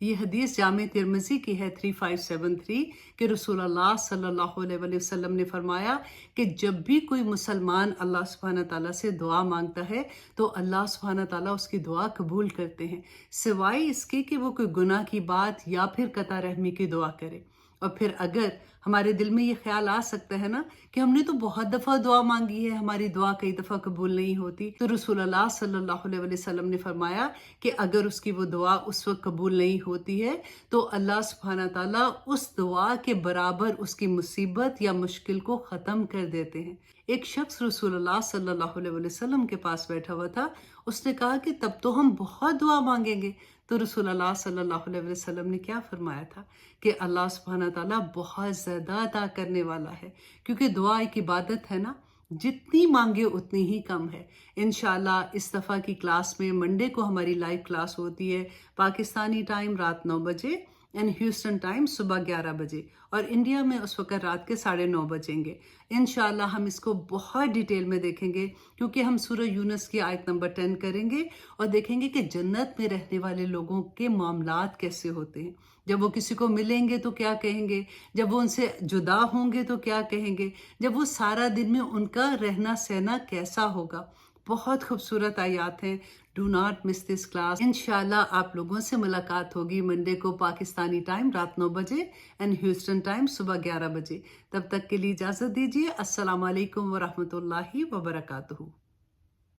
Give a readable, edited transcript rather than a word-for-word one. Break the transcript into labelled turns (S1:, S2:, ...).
S1: یہ حدیث جامع ترمذی کی ہے 3573 کہ رسول اللہ صلی اللہ علیہ وسلم نے فرمایا کہ جب بھی کوئی مسلمان اللہ سبحانہ تعالیٰ سے دعا مانگتا ہے تو اللہ سبحانہ تعالیٰ اس کی دعا قبول کرتے ہیں، سوائے اس کے کہ وہ کوئی گناہ کی بات یا پھر قطع رحمی کی دعا کرے۔ اور پھر اگر ہمارے دل میں یہ خیال آ سکتا ہے نا کہ ہم نے تو بہت دفعہ دعا مانگی ہے، ہماری دعا کئی دفعہ قبول نہیں ہوتی، تو رسول اللہ صلی اللہ علیہ وسلم نے فرمایا کہ اگر اس کی وہ دعا اس وقت قبول نہیں ہوتی ہے تو اللہ سبحانہ تعالیٰ اس دعا کے برابر اس کی مصیبت یا مشکل کو ختم کر دیتے ہیں۔ ایک شخص رسول اللہ صلی اللہ علیہ وسلم کے پاس بیٹھا ہوا تھا، اس نے کہا کہ تب تو ہم بہت دعا مانگیں گے، تو رسول اللہ صلی اللہ علیہ وسلم نے کیا فرمایا تھا کہ اللہ سبحانہ تعالیٰ بہت زیادہ عطا کرنے والا ہے، کیونکہ دعا ایک عبادت ہے نا، جتنی مانگے اتنی ہی کم ہے۔ انشاءاللہ اس دفعہ کی کلاس میں منڈے کو ہماری لائیو کلاس ہوتی ہے، پاکستانی ٹائم رات 9 بجے اینڈ ہیوسٹن ٹائم صبح 11 بجے، اور انڈیا میں اس وقت رات کے 9:30 بجیں گے۔ انشاءاللہ ہم اس کو بہت ڈیٹیل میں دیکھیں گے، کیونکہ ہم سورہ یونس کی آیت نمبر 10 کریں گے اور دیکھیں گے کہ جنت میں رہنے والے لوگوں کے معاملات کیسے ہوتے ہیں۔ جب وہ کسی کو ملیں گے تو کیا کہیں گے، جب وہ ان سے جدا ہوں گے تو کیا کہیں گے، جب وہ سارا دن میں ان کا رہنا سہنا کیسا ہوگا۔ بہت خوبصورت آیات ہیں، do not miss this class. انشاءاللہ آپ لوگوں سے ملاقات ہوگی منڈے کو پاکستانی ٹائم رات 9 بجے اینڈ ہیوسٹن ٹائم صبح 11 بجے۔ تب تک کے لیے اجازت دیجیے۔ السلام علیکم ورحمۃ اللہ وبرکاتہ۔